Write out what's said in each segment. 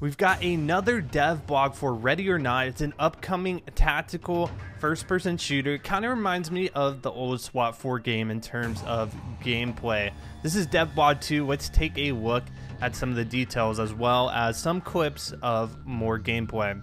We've got another dev blog for Ready or Not. It's an upcoming tactical first-person shooter. It kind of reminds me of the old SWAT 4 game in terms of gameplay. This is dev blog 2. Let's take a look at some of the details as well as some clips of more gameplay.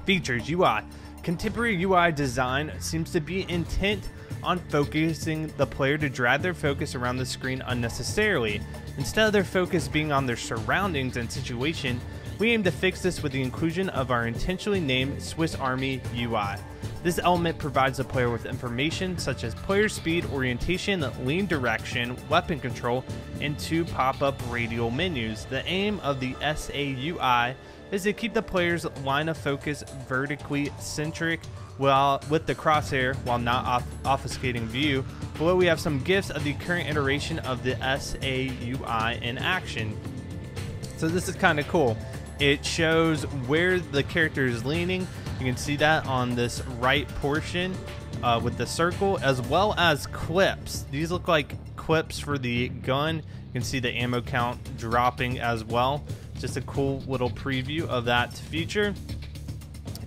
Features: UI. Contemporary UI design seems to be intent on focusing the player to drag their focus around the screen unnecessarily. Instead of their focus being on their surroundings and situation, we aim to fix this with the inclusion of our intentionally named Swiss Army UI. This element provides the player with information such as player speed, orientation, lean direction, weapon control, and 2 pop-up radial menus. The aim of the SAUI is to keep the player's line of focus vertically centric with the crosshair while not obfuscating view. Below we have some GIFs of the current iteration of the SAUI in action. So this is kind of cool. It shows where the character is leaning. You can see that on this right portion with the circle, as well as clips. These look like clips for the gun. You can see the ammo count dropping as well. Just a cool little preview of that feature.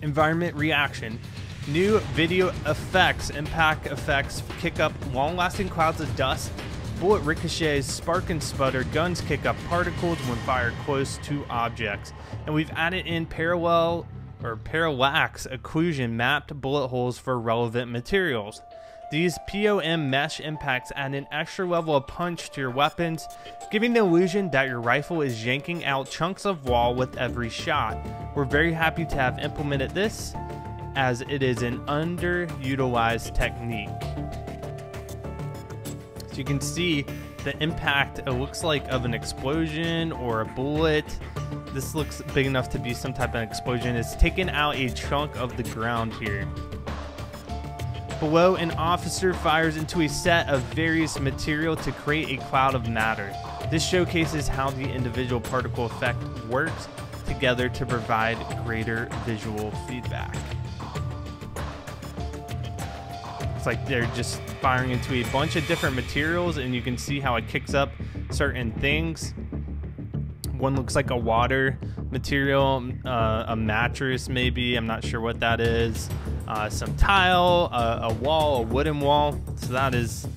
Environment reaction. New video effects. Impact effects kick up long-lasting clouds of dust. Bullet ricochets, spark and sputter. Guns kick up particles when fired close to objects. And we've added in parallax occlusion mapped bullet holes for relevant materials. These POM mesh impacts add an extra level of punch to your weapons, giving the illusion that your rifle is yanking out chunks of wall with every shot. We're very happy to have implemented this, as it is an underutilized technique. So you can see the impact, it looks like of an explosion or a bullet. This looks big enough to be some type of explosion. It's taken out a chunk of the ground here. Below, an officer fires into a set of various material to create a cloud of matter. This showcases how the individual particle effect works together to provide greater visual feedback. It's like they're just firing into a bunch of different materials, and you can see how it kicks up certain things. One looks like a water material, a mattress maybe, I'm not sure what that is. Some tile, a wall, a wooden wall. So that is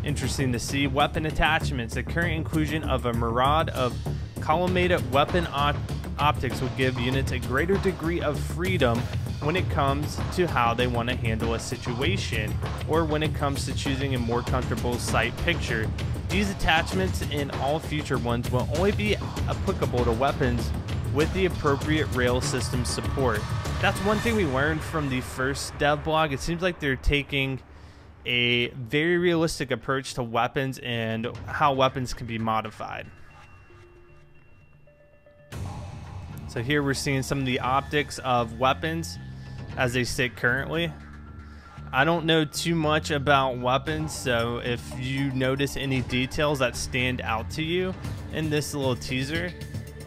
interesting to see. Weapon attachments. The current inclusion of a mirage of collimated weapon optics will give units a greater degree of freedom when it comes to how they want to handle a situation, or when it comes to choosing a more comfortable sight picture. These attachments and all future ones will only be applicable to weapons with the appropriate rail system support. That's one thing we learned from the first dev blog. It seems like they're taking a very realistic approach to weapons and how weapons can be modified. So here we're seeing some of the optics of weapons as they sit currently. I don't know too much about weapons, so if you notice any details that stand out to you in this little teaser,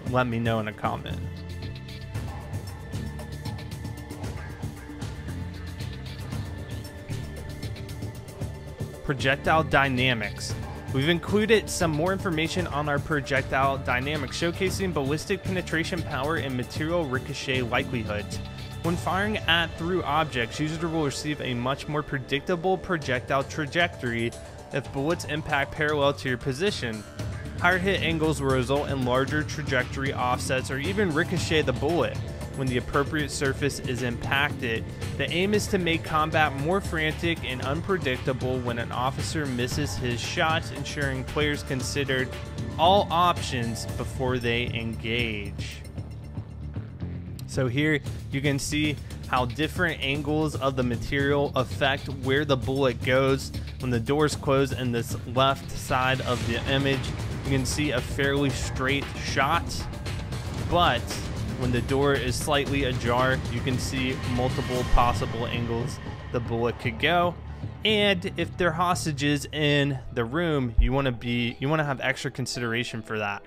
let me know in a comment. Projectile Dynamics. We've included some more information on our Projectile Dynamics, showcasing ballistic penetration power and material ricochet likelihoods. When firing at through objects, users will receive a much more predictable projectile trajectory if bullets impact parallel to your position. Higher hit angles will result in larger trajectory offsets or even ricochet the bullet when the appropriate surface is impacted. The aim is to make combat more frantic and unpredictable when an officer misses his shots, ensuring players considered all options before they engage. So here you can see how different angles of the material affect where the bullet goes. When the doors close in this left side of the image, you can see a fairly straight shot, but when the door is slightly ajar, you can see multiple possible angles the bullet could go. And if there are hostages in the room, you want to have extra consideration for that.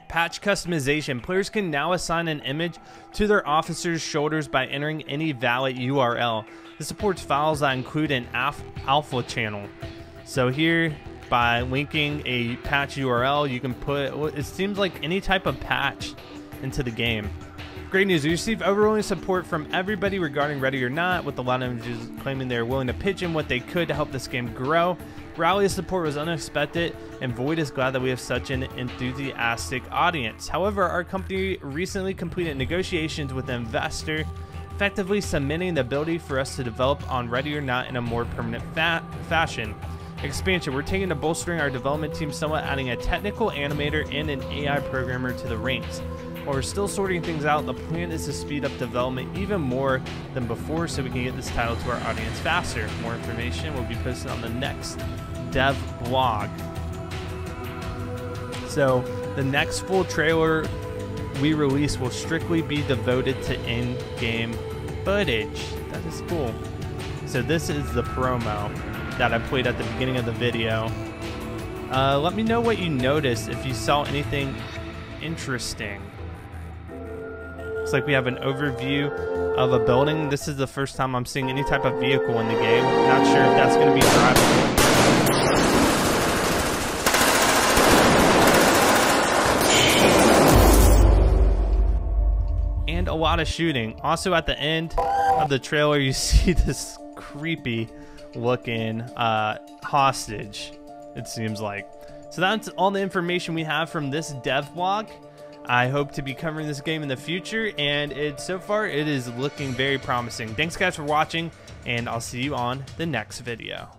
Patch customization. Players can now assign an image to their officer's shoulders by entering any valid URL. This supports files that include an alpha channel. So here, by linking a patch URL, you can put, it seems like any type of patch into the game. Great news, we received overwhelming support from everybody regarding Ready or Not, with a lot of images claiming they were willing to pitch in what they could to help this game grow. Rally's support was unexpected, and Void is glad that we have such an enthusiastic audience. However, our company recently completed negotiations with an investor, effectively cementing the ability for us to develop on Ready or Not in a more permanent fashion. Expansion, we're taking to bolstering our development team somewhat, adding a technical animator and an AI programmer to the ranks. While we're still sorting things out, the plan is to speed up development even more than before so we can get this title to our audience faster. More information will be posted on the next dev blog. So the next full trailer we release will strictly be devoted to in-game footage. That is cool. So this is the promo that I played at the beginning of the video. Let me know what you noticed, if you saw anything interesting. Looks like we have an overview of a building. This is the first time I'm seeing any type of vehicle in the game. Not sure if that's going to be drivable. And a lot of shooting. Also at the end of the trailer, you see this creepy looking hostage, it seems like. So that's all the information we have from this dev blog. I hope to be covering this game in the future, and so far it is looking very promising. Thanks guys for watching, and I'll see you on the next video.